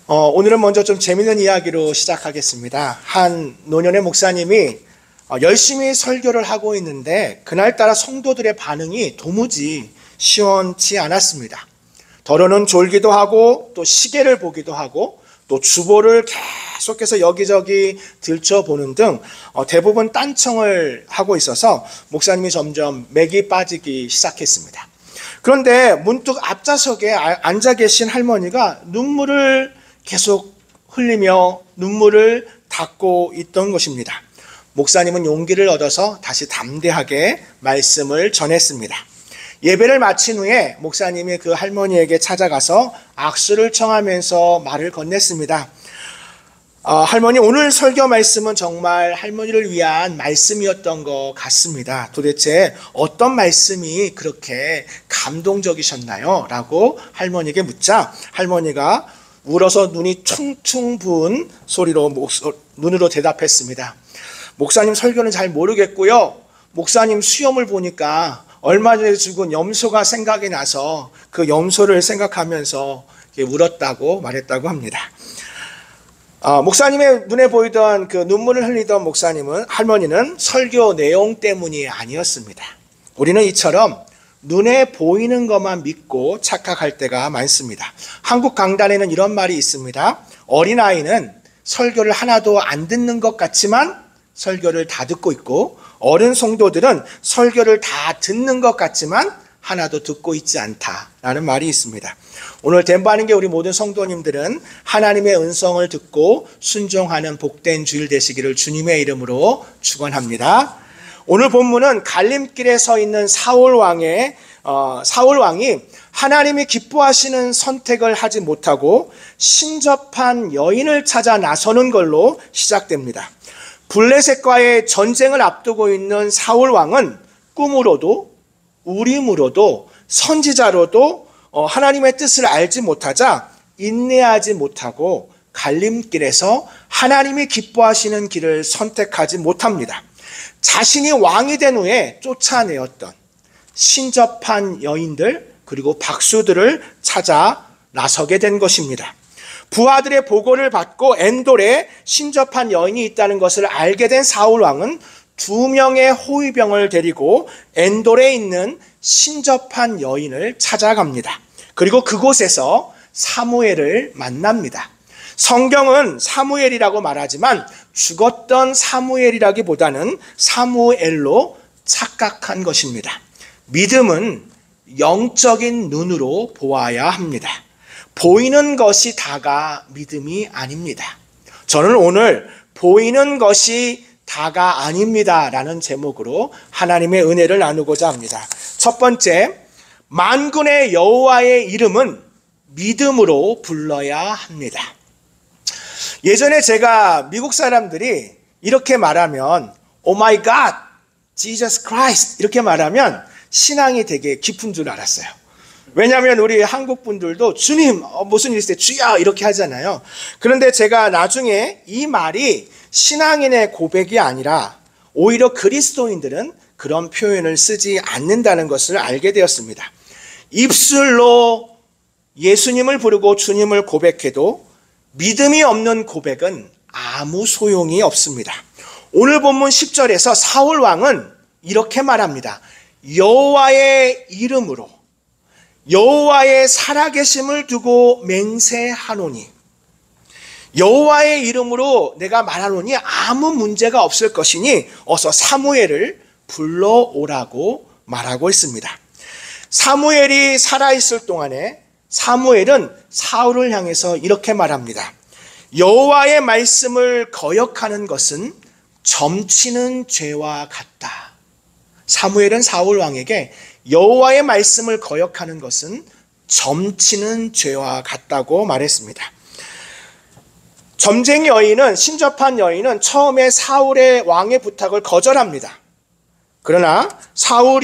오늘은 먼저 좀 재밌는 이야기로 시작하겠습니다. 한 노년의 목사님이 열심히 설교를 하고 있는데 그날따라 성도들의 반응이 도무지 시원치 않았습니다. 더러는 졸기도 하고 또 시계를 보기도 하고 또 주보를 계속해서 여기저기 들춰보는 등 대부분 딴청을 하고 있어서 목사님이 점점 맥이 빠지기 시작했습니다. 그런데 문득 앞좌석에 앉아 계신 할머니가 눈물을 계속 흘리며 눈물을 닦고 있던 것입니다. 목사님은 용기를 얻어서 다시 담대하게 말씀을 전했습니다. 예배를 마친 후에 목사님이 그 할머니에게 찾아가서 악수를 청하면서 말을 건넸습니다. 할머니, 오늘 설교 말씀은 정말 할머니를 위한 말씀이었던 것 같습니다. 도대체 어떤 말씀이 그렇게 감동적이셨나요? 라고 할머니에게 묻자 할머니가 울어서 눈이 퉁퉁 부은 소리로 눈으로 대답했습니다. 목사님 설교는 잘 모르겠고요. 목사님 수염을 보니까 얼마 전에 죽은 염소가 생각이 나서 그 염소를 생각하면서 울었다고 말했다고 합니다. 목사님의 눈에 보이던 그 눈물을 흘리던 할머니는 설교 내용 때문이 아니었습니다. 우리는 이처럼 눈에 보이는 것만 믿고 착각할 때가 많습니다. 한국 강단에는 이런 말이 있습니다. 어린아이는 설교를 하나도 안 듣는 것 같지만 설교를 다 듣고 있고, 어른 성도들은 설교를 다 듣는 것 같지만 하나도 듣고 있지 않다라는 말이 있습니다. 오늘 덴바는게 우리 모든 성도님들은 하나님의 음성을 듣고 순종하는 복된 주일 되시기를 주님의 이름으로 축원합니다. 오늘 본문은 갈림길에 서 있는 사울 왕이 하나님이 기뻐하시는 선택을 하지 못하고 신접한 여인을 찾아 나서는 걸로 시작됩니다. 블레셋과의 전쟁을 앞두고 있는 사울 왕은 꿈으로도 우림으로도 선지자로도 하나님의 뜻을 알지 못하자 인내하지 못하고 갈림길에서 하나님이 기뻐하시는 길을 선택하지 못합니다. 자신이 왕이 된 후에 쫓아내었던 신접한 여인들 그리고 박수들을 찾아 나서게 된 것입니다. 부하들의 보고를 받고 엔돌에 신접한 여인이 있다는 것을 알게 된 사울 왕은 2명의 호위병을 데리고 엔돌에 있는 신접한 여인을 찾아갑니다. 그리고 그곳에서 사무엘을 만납니다. 성경은 사무엘이라고 말하지만 죽었던 사무엘이라기보다는 사무엘로 착각한 것입니다. 믿음은 영적인 눈으로 보아야 합니다. 보이는 것이 다가 믿음이 아닙니다. 저는 오늘 보이는 것이 다가 아닙니다 라는 제목으로 하나님의 은혜를 나누고자 합니다. 첫 번째, 만군의 여호와의 이름은 믿음으로 불러야 합니다. 예전에 제가 미국 사람들이 이렇게 말하면 Oh my God, Jesus Christ 이렇게 말하면 신앙이 되게 깊은 줄 알았어요. 왜냐하면 우리 한국 분들도 주님 무슨 일 있을 때 주야 이렇게 하잖아요. 그런데 제가 나중에 이 말이 신앙인의 고백이 아니라 오히려 그리스도인들은 그런 표현을 쓰지 않는다는 것을 알게 되었습니다. 입술로 예수님을 부르고 주님을 고백해도 믿음이 없는 고백은 아무 소용이 없습니다. 오늘 본문 10절에서 사울 왕은 이렇게 말합니다. 여호와의 이름으로 여호와의 살아계심을 두고 맹세하노니, 여호와의 이름으로 내가 말하노니 아무 문제가 없을 것이니 어서 사무엘을 불러오라고 말하고 있습니다. 사무엘이 살아있을 동안에 사무엘은 사울을 향해서 이렇게 말합니다. 여호와의 말씀을 거역하는 것은 점치는 죄와 같다. 사무엘은 사울 왕에게 여호와의 말씀을 거역하는 것은 점치는 죄와 같다고 말했습니다. 점쟁이 여인은, 신접한 여인은 처음에 사울의 왕의 부탁을 거절합니다. 그러나 사울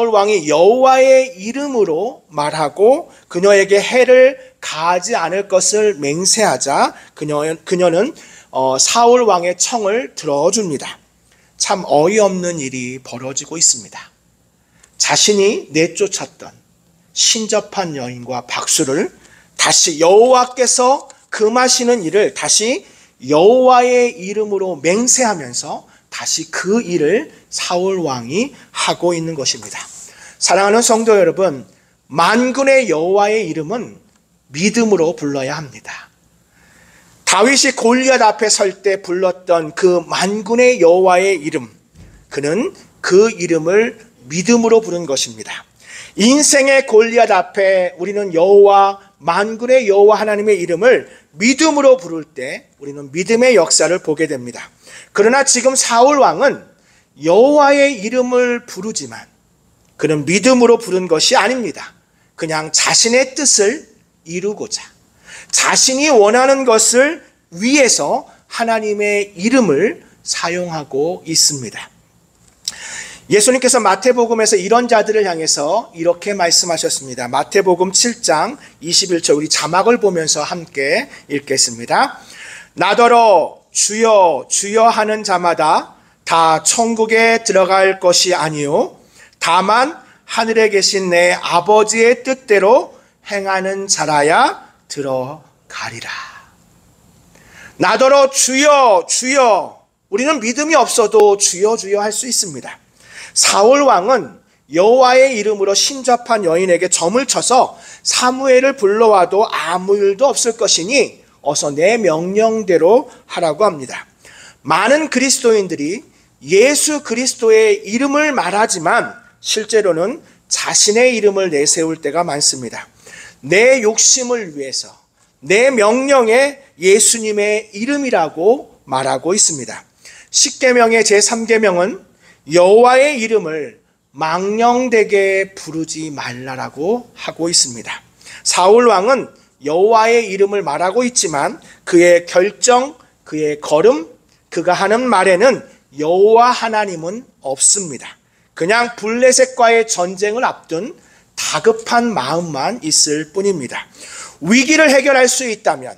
왕이 여호와의 이름으로 말하고 그녀에게 해를 가하지 않을 것을 맹세하자 그녀는 사울 왕의 청을 들어줍니다. 참 어이없는 일이 벌어지고 있습니다. 자신이 내쫓았던 신접한 여인과 박수를 다시 여호와께서 금하시는 일을 다시 여호와의 이름으로 맹세하면서 다시 그 일을 사울 왕이 하고 있는 것입니다. 사랑하는 성도 여러분, 만군의 여호와의 이름은 믿음으로 불러야 합니다. 다윗이 골리앗 앞에 설 때 불렀던 그 만군의 여호와의 이름, 그는 그 이름을 믿음으로 부른 것입니다. 인생의 골리앗 앞에 우리는 여호와, 만군의 여호와 하나님의 이름을 믿음으로 부를 때 우리는 믿음의 역사를 보게 됩니다. 그러나 지금 사울 왕은 여호와의 이름을 부르지만 그는 믿음으로 부른 것이 아닙니다. 그냥 자신의 뜻을 이루고자, 자신이 원하는 것을 위해서 하나님의 이름을 사용하고 있습니다. 예수님께서 마태복음에서 이런 자들을 향해서 이렇게 말씀하셨습니다. 마태복음 7장 21절, 우리 자막을 보면서 함께 읽겠습니다. 나더러 주여 주여 하는 자마다 다 천국에 들어갈 것이 아니요 다만 하늘에 계신 내 아버지의 뜻대로 행하는 자라야 들어가리라. 나더러 주여 주여, 우리는 믿음이 없어도 주여 주여 할 수 있습니다. 사울 왕은 여호와의 이름으로 신접한 여인에게 점을 쳐서 사무엘을 불러와도 아무 일도 없을 것이니 어서 내 명령대로 하라고 합니다. 많은 그리스도인들이 예수 그리스도의 이름을 말하지만 실제로는 자신의 이름을 내세울 때가 많습니다. 내 욕심을 위해서 내 명령에 예수님의 이름이라고 말하고 있습니다. 십계명의 제3계명은 여호와의 이름을 망령되게 부르지 말라라고 하고 있습니다. 사울 왕은 여호와의 이름을 말하고 있지만 그의 결정, 그의 걸음, 그가 하는 말에는 여호와 하나님은 없습니다. 그냥 블레셋과의 전쟁을 앞둔 다급한 마음만 있을 뿐입니다. 위기를 해결할 수 있다면,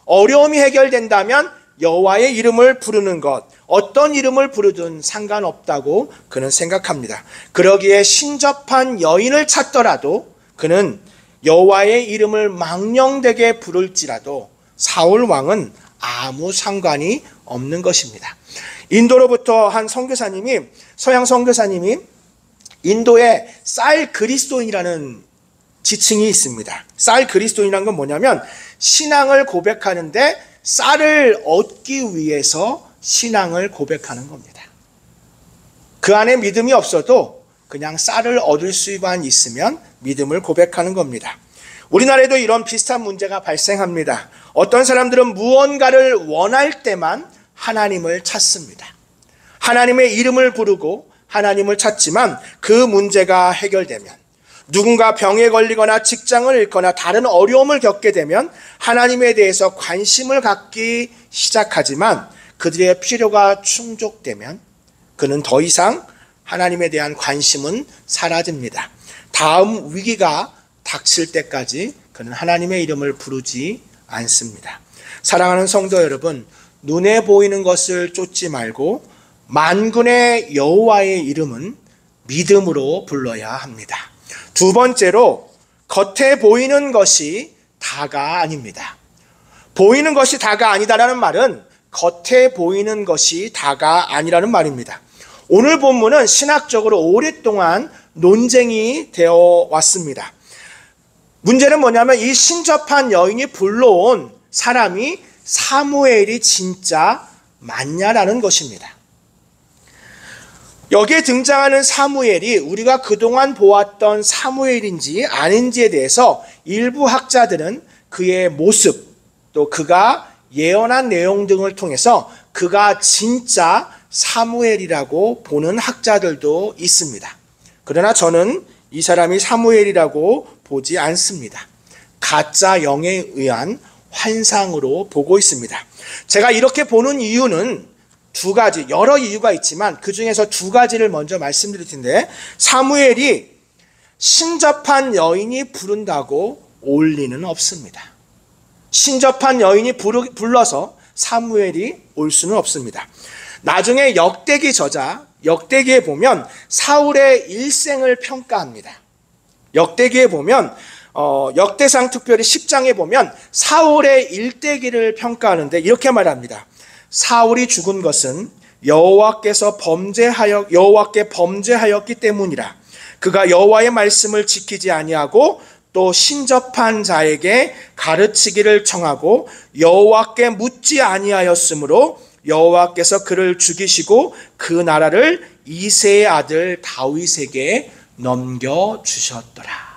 어려움이 해결된다면 여호와의 이름을 부르는 것, 어떤 이름을 부르든 상관없다고 그는 생각합니다. 그러기에 신접한 여인을 찾더라도 그는 여호와의 이름을 망령되게 부를지라도 사울 왕은 아무 상관이 없는 것입니다. 인도로부터 한 선교사님이, 서양 선교사님이 인도에 쌀 그리스도인이라는 지칭이 있습니다. 쌀 그리스도인이라는 건 뭐냐면 신앙을 고백하는데 쌀을 얻기 위해서 신앙을 고백하는 겁니다. 그 안에 믿음이 없어도 그냥 쌀을 얻을 수만 있으면 믿음을 고백하는 겁니다. 우리나라에도 이런 비슷한 문제가 발생합니다. 어떤 사람들은 무언가를 원할 때만 하나님을 찾습니다. 하나님의 이름을 부르고 하나님을 찾지만 그 문제가 해결되면, 누군가 병에 걸리거나 직장을 잃거나 다른 어려움을 겪게 되면 하나님에 대해서 관심을 갖기 시작하지만 그들의 필요가 충족되면 그는 더 이상 하나님에 대한 관심은 사라집니다. 다음 위기가 닥칠 때까지 그는 하나님의 이름을 부르지 않습니다. 사랑하는 성도 여러분, 눈에 보이는 것을 쫓지 말고 만군의 여호와의 이름은 믿음으로 불러야 합니다. 두 번째로, 겉에 보이는 것이 다가 아닙니다. 보이는 것이 다가 아니다라는 말은 겉에 보이는 것이 다가 아니라는 말입니다. 오늘 본문은 신학적으로 오랫동안 논쟁이 되어 왔습니다. 문제는 뭐냐면 이 신접한 여인이 불러온 사람이 사무엘이 진짜 맞냐라는 것입니다. 여기에 등장하는 사무엘이 우리가 그동안 보았던 사무엘인지 아닌지에 대해서 일부 학자들은 그의 모습, 또 그가 예언한 내용 등을 통해서 그가 진짜 사무엘이라고 보는 학자들도 있습니다. 그러나 저는 이 사람이 사무엘이라고 보지 않습니다. 가짜 영에 의한 환상으로 보고 있습니다. 제가 이렇게 보는 이유는 두 가지, 여러 이유가 있지만 그 중에서 두 가지를 먼저 말씀드릴 텐데, 사무엘이 신접한 여인이 부른다고 올 리는 없습니다. 신접한 여인이 불러서 사무엘이 올 수는 없습니다. 나중에 역대기 저자, 역대기에 보면 사울의 일생을 평가합니다. 역대기에 보면 역대상 특별히 10장에 보면 사울의 일대기를 평가하는데 이렇게 말합니다. 사울이 죽은 것은 여호와께 범죄하였기 때문이라. 그가 여호와의 말씀을 지키지 아니하고 또 신접한 자에게 가르치기를 청하고 여호와께 묻지 아니하였으므로 여호와께서 그를 죽이시고 그 나라를 이새의 아들 다윗에게 넘겨주셨더라.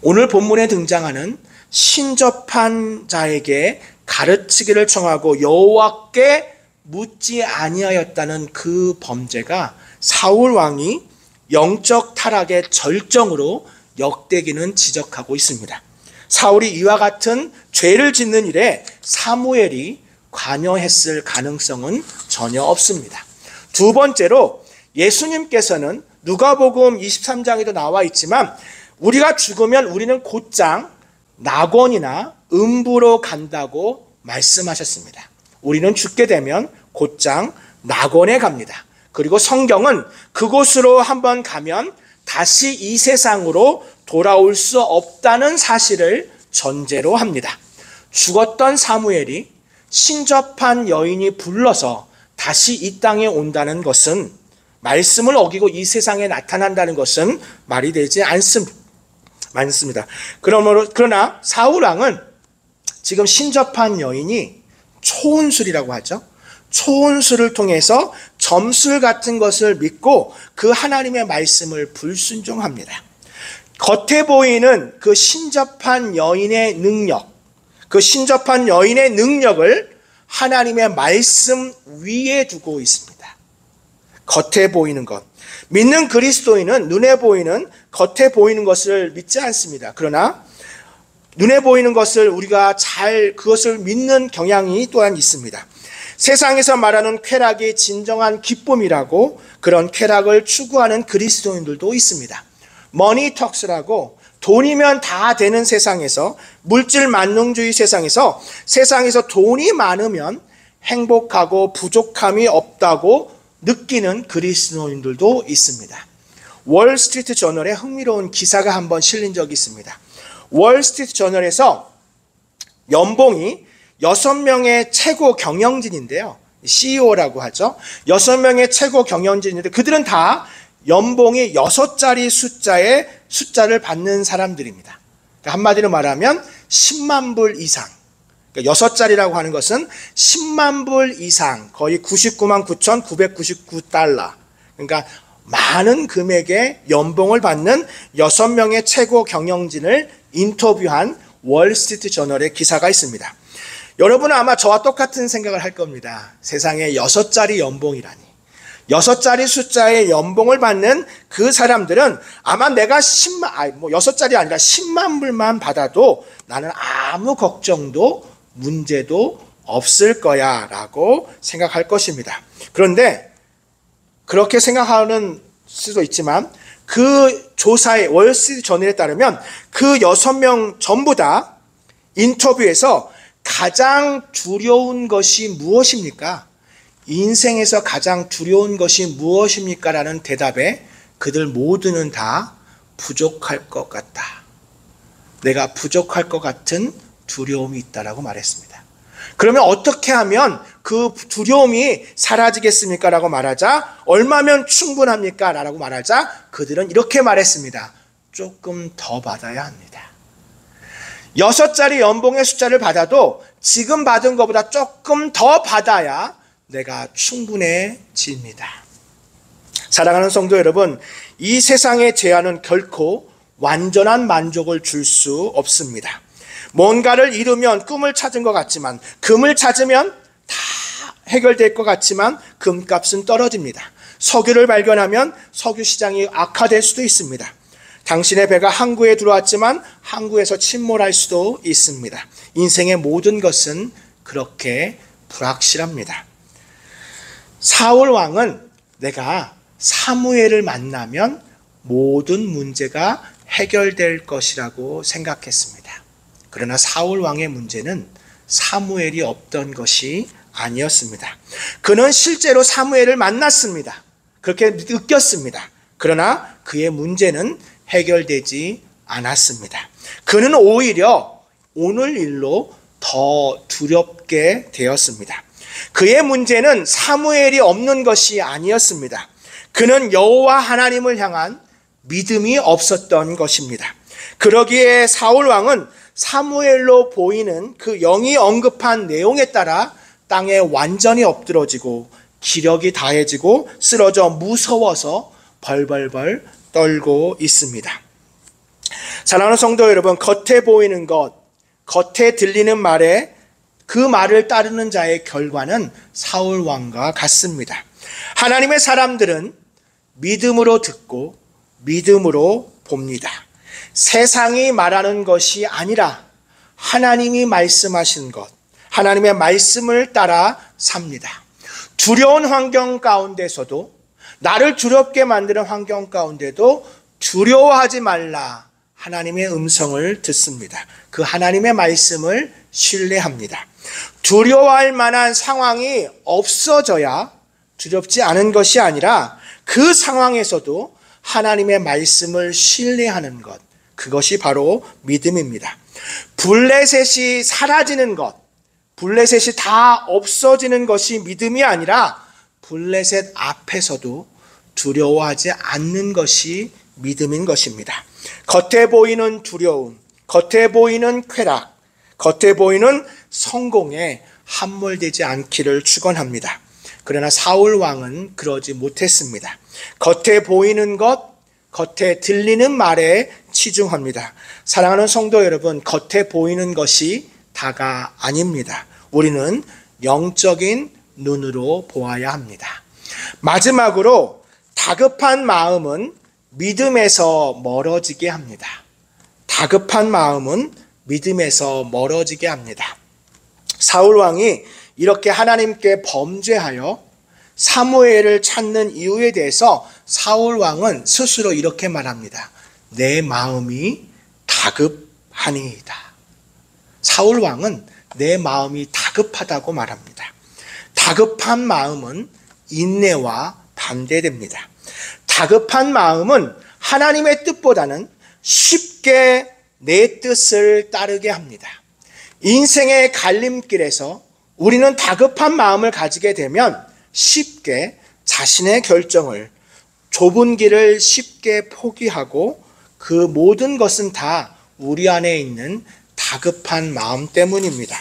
오늘 본문에 등장하는 신접한 자에게 가르치기를 청하고 여호와께 묻지 아니하였다는 그 범죄가 사울 왕이 영적 타락의 절정으로 역대기는 지적하고 있습니다. 사울이 이와 같은 죄를 짓는 일에 사무엘이 관여했을 가능성은 전혀 없습니다. 두 번째로 예수님께서는 누가복음 23장에도 나와 있지만 우리가 죽으면 우리는 곧장 낙원이나 음부로 간다고 말씀하셨습니다. 우리는 죽게 되면 곧장 낙원에 갑니다. 그리고 성경은 그곳으로 한번 가면 다시 이 세상으로 돌아올 수 없다는 사실을 전제로 합니다. 죽었던 사무엘이 신접한 여인이 불러서 다시 이 땅에 온다는 것은, 말씀을 어기고 이 세상에 나타난다는 것은 말이 되지 않습니다. 그러나 사울 왕은 지금 신접한 여인이 초혼술이라고 하죠. 초혼술을 통해서 점술 같은 것을 믿고 그 하나님의 말씀을 불순종합니다. 겉에 보이는 그 신접한 여인의 능력, 그 신접한 여인의 능력을 하나님의 말씀 위에 두고 있습니다. 겉에 보이는 것. 믿는 그리스도인은 눈에 보이는, 겉에 보이는 것을 믿지 않습니다. 그러나 눈에 보이는 것을 우리가 그것을 믿는 경향이 또한 있습니다. 세상에서 말하는 쾌락이 진정한 기쁨이라고 그런 쾌락을 추구하는 그리스도인들도 있습니다. 머니턱스라고 돈이면 다 되는 세상에서, 물질 만능주의 세상에서 돈이 많으면 행복하고 부족함이 없다고 느끼는 그리스도인들도 있습니다. 월스트리트 저널에 흥미로운 기사가 한번 실린 적이 있습니다. 월스트리트 저널에서 연봉이 6명의 최고 경영진인데요. CEO라고 하죠. 6명의 최고 경영진인데 그들은 다 연봉이 6자리 숫자를 받는 사람들입니다. 그러니까 한마디로 말하면 10만 불 이상. 그러니까 6자리라고 하는 것은 10만 불 이상, 거의 99만 9,999달러. 그러니까 많은 금액의 연봉을 받는 6명의 최고 경영진을 인터뷰한 월스트리트 저널의 기사가 있습니다. 여러분은 아마 저와 똑같은 생각을 할 겁니다. 세상에 6자리 연봉이라니. 6자리 숫자의 연봉을 받는 그 사람들은 아마 내가 6자리 아니라 10만 불만 받아도 나는 아무 걱정도 문제도 없을 거야 라고 생각할 것입니다. 그런데 그렇게 생각하는 수도 있지만 그 조사의 월스트리트 저널에 따르면 그 6명 전부 다 인터뷰에서 가장 두려운 것이 무엇입니까? 인생에서 가장 두려운 것이 무엇입니까? 라는 대답에 그들 모두는 다 부족할 것 같다. 내가 부족할 것 같은 두려움이 있다라고 말했습니다. 그러면 어떻게 하면 그 두려움이 사라지겠습니까? 라고 말하자, 얼마면 충분합니까? 라고 말하자 그들은 이렇게 말했습니다. 조금 더 받아야 합니다. 6자리 연봉의 숫자를 받아도 지금 받은 것보다 조금 더 받아야 내가 충분해집니다. 사랑하는 성도 여러분, 이 세상의 제한은 결코 완전한 만족을 줄 수 없습니다. 뭔가를 이루면 꿈을 찾은 것 같지만, 금을 찾으면 다 해결될 것 같지만 금값은 떨어집니다. 석유를 발견하면 석유 시장이 악화될 수도 있습니다. 당신의 배가 항구에 들어왔지만 항구에서 침몰할 수도 있습니다. 인생의 모든 것은 그렇게 불확실합니다. 사울 왕은 내가 사무엘을 만나면 모든 문제가 해결될 것이라고 생각했습니다. 그러나 사울 왕의 문제는 사무엘이 없던 것이 아니었습니다. 그는 실제로 사무엘을 만났습니다. 그렇게 느꼈습니다. 그러나 그의 문제는 해결되지 않았습니다. 그는 오히려 오늘 일로 더 두렵게 되었습니다. 그의 문제는 사무엘이 없는 것이 아니었습니다. 그는 여호와 하나님을 향한 믿음이 없었던 것입니다. 그러기에 사울 왕은 사무엘로 보이는 그 영이 언급한 내용에 따라 땅에 완전히 엎드러지고 기력이 다해지고 쓰러져 무서워서 벌벌벌 떨고 있습니다. 사랑하는 성도 여러분, 겉에 보이는 것, 겉에 들리는 말에 그 말을 따르는 자의 결과는 사울 왕과 같습니다. 하나님의 사람들은 믿음으로 듣고 믿음으로 봅니다. 세상이 말하는 것이 아니라 하나님이 말씀하신 것, 하나님의 말씀을 따라 삽니다. 두려운 환경 가운데서도, 나를 두렵게 만드는 환경 가운데도 두려워하지 말라 하나님의 음성을 듣습니다. 그 하나님의 말씀을 신뢰합니다. 두려워할 만한 상황이 없어져야 두렵지 않은 것이 아니라 그 상황에서도 하나님의 말씀을 신뢰하는 것, 그것이 바로 믿음입니다. 블레셋이 사라지는 것, 블레셋이 다 없어지는 것이 믿음이 아니라 블레셋 앞에서도 두려워하지 않는 것이 믿음인 것입니다. 겉에 보이는 두려움, 겉에 보이는 쾌락, 겉에 보이는 성공에 함몰되지 않기를 축원합니다. 그러나 사울 왕은 그러지 못했습니다. 겉에 보이는 것, 겉에 들리는 말에 치중합니다. 사랑하는 성도 여러분, 겉에 보이는 것이 다가 아닙니다. 우리는 영적인 눈으로 보아야 합니다. 마지막으로 다급한 마음은 믿음에서 멀어지게 합니다. 다급한 마음은 믿음에서 멀어지게 합니다. 사울 왕이 이렇게 하나님께 범죄하여 사무엘을 찾는 이유에 대해서 사울 왕은 스스로 이렇게 말합니다. 내 마음이 다급하니이다. 사울 왕은 내 마음이 다급하다고 말합니다. 다급한 마음은 인내와 반대됩니다. 다급한 마음은 하나님의 뜻보다는 쉽게 내 뜻을 따르게 합니다. 인생의 갈림길에서 우리는 다급한 마음을 가지게 되면 쉽게 자신의 결정을, 좁은 길을 쉽게 포기하고 그 모든 것은 다 우리 안에 있는 다급한 마음 때문입니다.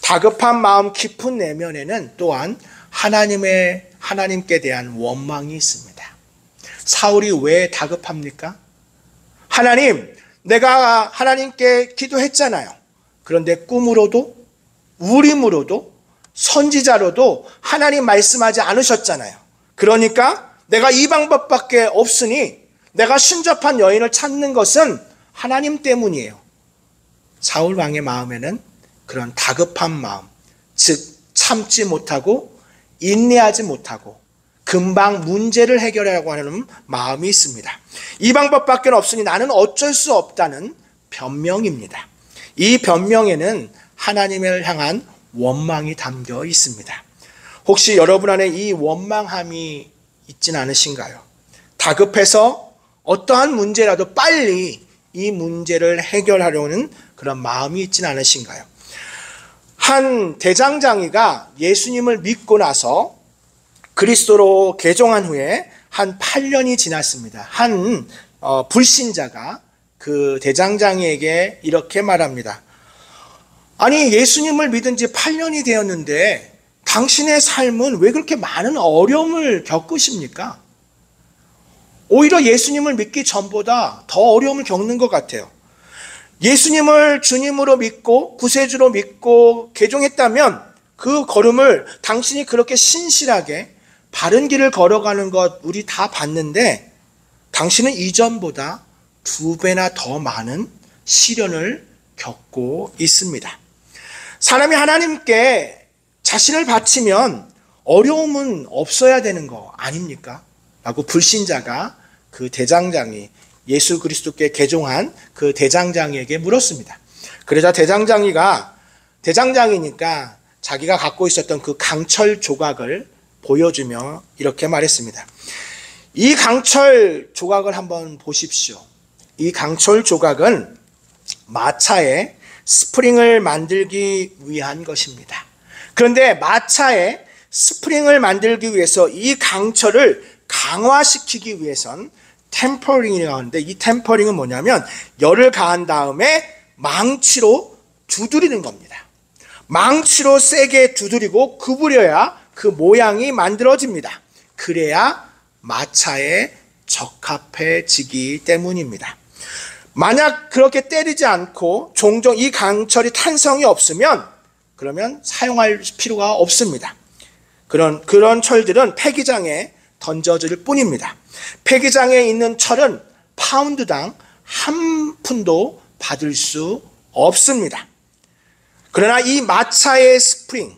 다급한 마음 깊은 내면에는 또한 하나님께 대한 원망이 있습니다. 사울이 왜 다급합니까? 하나님, 내가 하나님께 기도했잖아요. 그런데 꿈으로도, 우림으로도, 선지자로도 하나님 말씀하지 않으셨잖아요. 그러니까 내가 이 방법밖에 없으니 내가 신접한 여인을 찾는 것은 하나님 때문이에요. 사울 왕의 마음에는 그런 다급한 마음, 즉 참지 못하고 인내하지 못하고 금방 문제를 해결하려고 하는 마음이 있습니다. 이 방법밖에 없으니 나는 어쩔 수 없다는 변명입니다. 이 변명에는 하나님을 향한 원망이 담겨 있습니다. 혹시 여러분 안에 이 원망함이 있진 않으신가요? 다급해서 어떠한 문제라도 빨리 이 문제를 해결하려는 그런 마음이 있진 않으신가요? 한 대장장이가 예수님을 믿고 나서 그리스도로 개종한 후에 한 8년이 지났습니다. 한 불신자가 그 대장장이에게 이렇게 말합니다. 아니, 예수님을 믿은 지 8년이 되었는데 당신의 삶은 왜 그렇게 많은 어려움을 겪으십니까? 오히려 예수님을 믿기 전보다 더 어려움을 겪는 것 같아요. 예수님을 주님으로 믿고 구세주로 믿고 개종했다면 그 걸음을 당신이 그렇게 신실하게 바른 길을 걸어가는 것 우리 다 봤는데 당신은 이전보다 2배나 더 많은 시련을 겪고 있습니다. 사람이 하나님께 자신을 바치면 어려움은 없어야 되는 거 아닙니까? 라고 불신자가 그 대장장이, 예수 그리스도께 개종한 그 대장장이에게 물었습니다. 그러자 대장장이니까 자기가 갖고 있었던 그 강철 조각을 보여주며 이렇게 말했습니다. 이 강철 조각을 한번 보십시오. 이 강철 조각은 마차에 스프링을 만들기 위한 것입니다. 그런데 마차에 스프링을 만들기 위해서 이 강철을 강화시키기 위해선 템퍼링이라고 하는데, 이 템퍼링은 뭐냐면 열을 가한 다음에 망치로 두드리는 겁니다. 망치로 세게 두드리고 구부려야 그 모양이 만들어집니다. 그래야 마차에 적합해지기 때문입니다. 만약 그렇게 때리지 않고 종종 이 강철이 탄성이 없으면 그러면 사용할 필요가 없습니다. 그런 철들은 폐기장에 던져질 뿐입니다. 폐기장에 있는 철은 파운드당 한 푼도 받을 수 없습니다. 그러나 이 마차의 스프링,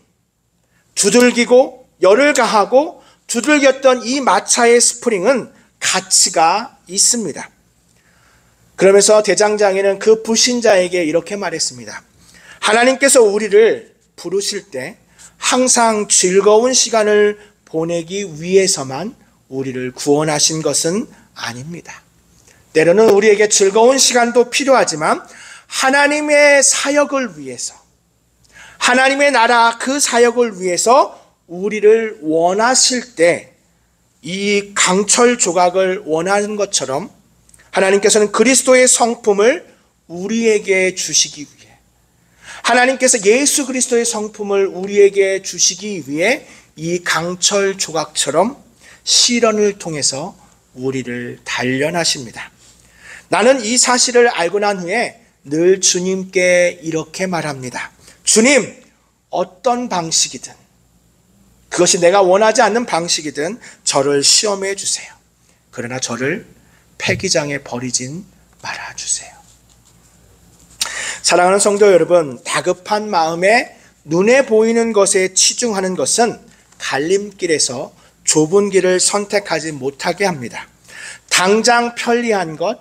두들기고 열을 가하고 두들겼던 이 마차의 스프링은 가치가 있습니다. 그러면서 대장장이는 그 불신자에게 이렇게 말했습니다. 하나님께서 우리를 부르실 때 항상 즐거운 시간을 보내기 위해서만 우리를 구원하신 것은 아닙니다. 때로는 우리에게 즐거운 시간도 필요하지만 하나님의 사역을 위해서, 하나님의 나라 그 사역을 위해서 우리를 원하실 때 이 강철 조각을 원하는 것처럼 하나님께서는 그리스도의 성품을 우리에게 주시기 위해, 하나님께서 예수 그리스도의 성품을 우리에게 주시기 위해 이 강철 조각처럼 시련을 통해서 우리를 단련하십니다. 나는 이 사실을 알고 난 후에 늘 주님께 이렇게 말합니다. 주님, 어떤 방식이든, 그것이 내가 원하지 않는 방식이든 저를 시험해 주세요. 그러나 저를 폐기장에 버리진 말아주세요. 사랑하는 성도 여러분, 다급한 마음에 눈에 보이는 것에 치중하는 것은 갈림길에서 좁은 길을 선택하지 못하게 합니다. 당장 편리한 것,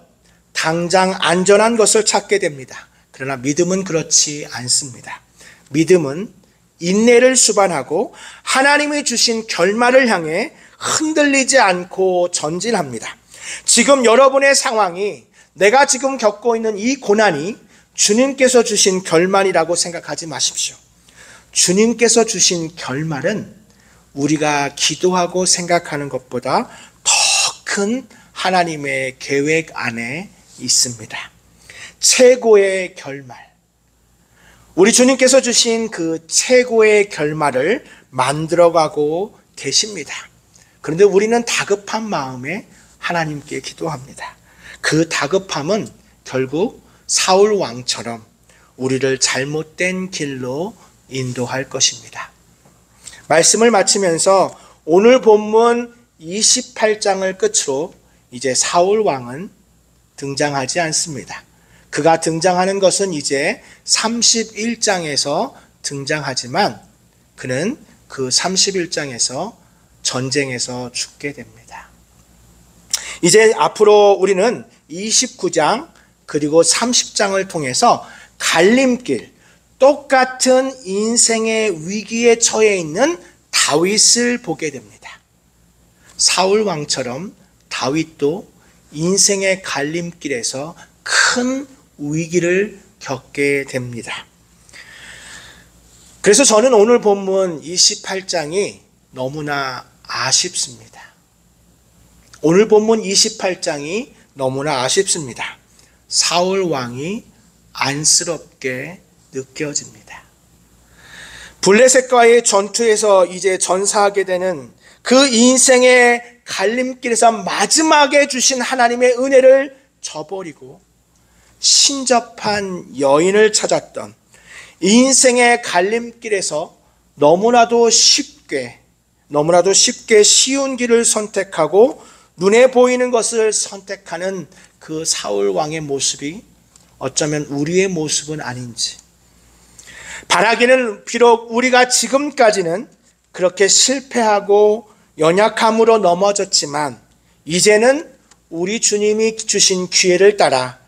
당장 안전한 것을 찾게 됩니다. 그러나 믿음은 그렇지 않습니다. 믿음은 인내를 수반하고 하나님이 주신 결말을 향해 흔들리지 않고 전진합니다. 지금 여러분의 상황이, 내가 지금 겪고 있는 이 고난이 주님께서 주신 결말이라고 생각하지 마십시오. 주님께서 주신 결말은 우리가 기도하고 생각하는 것보다 더 큰 하나님의 계획 안에 있습니다. 최고의 결말, 우리 주님께서 주신 그 최고의 결말을 만들어가고 계십니다. 그런데 우리는 다급한 마음에 하나님께 기도합니다. 그 다급함은 결국 사울 왕처럼 우리를 잘못된 길로 인도할 것입니다. 말씀을 마치면서 오늘 본문 28장을 끝으로 이제 사울 왕은 등장하지 않습니다. 그가 등장하는 것은 이제 31장에서 등장하지만 그는 그 31장에서 전쟁에서 죽게 됩니다. 이제 앞으로 우리는 29장 그리고 30장을 통해서 갈림길, 똑같은 인생의 위기에 처해 있는 다윗을 보게 됩니다. 사울 왕처럼 다윗도 인생의 갈림길에서 큰 위기를 겪게 됩니다. 그래서 저는 오늘 본문 28장이 너무나 아쉽습니다. 오늘 본문 28장이 너무나 아쉽습니다. 사울 왕이 안쓰럽게 느껴집니다. 블레셋과의 전투에서 이제 전사하게 되는 그 인생의 갈림길에서 마지막에 주신 하나님의 은혜를 저버리고 신접한 여인을 찾았던 인생의 갈림길에서 너무나도 쉽게 쉬운 길을 선택하고 눈에 보이는 것을 선택하는 그 사울 왕의 모습이 어쩌면 우리의 모습은 아닌지, 바라기는 비록 우리가 지금까지는 그렇게 실패하고 연약함으로 넘어졌지만 이제는 우리 주님이 주신 기회를 따라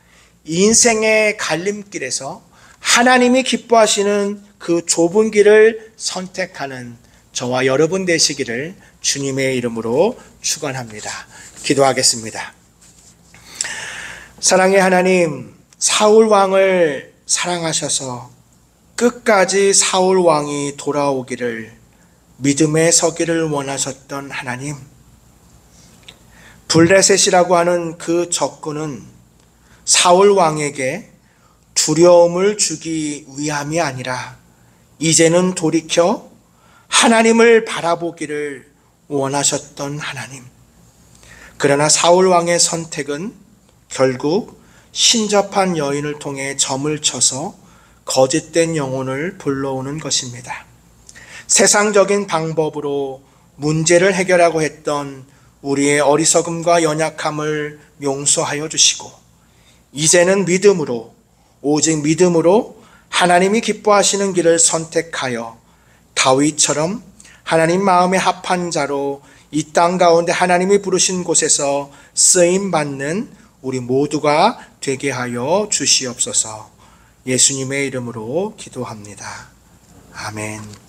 인생의 갈림길에서 하나님이 기뻐하시는 그 좁은 길을 선택하는 저와 여러분 되시기를 주님의 이름으로 축원합니다. 기도하겠습니다. 사랑의 하나님, 사울 왕을 사랑하셔서 끝까지 사울 왕이 돌아오기를, 믿음에 서기를 원하셨던 하나님, 블레셋이라고 하는 그 적군은 사울 왕에게 두려움을 주기 위함이 아니라 이제는 돌이켜 하나님을 바라보기를 원하셨던 하나님. 그러나 사울 왕의 선택은 결국 신접한 여인을 통해 점을 쳐서 거짓된 영혼을 불러오는 것입니다. 세상적인 방법으로 문제를 해결하고 했던 우리의 어리석음과 연약함을 용서하여 주시고, 이제는 믿음으로, 오직 믿음으로 하나님이 기뻐하시는 길을 선택하여 다윗처럼 하나님 마음에 합한 자로 이 땅 가운데 하나님이 부르신 곳에서 쓰임받는 우리 모두가 되게 하여 주시옵소서. 예수님의 이름으로 기도합니다. 아멘.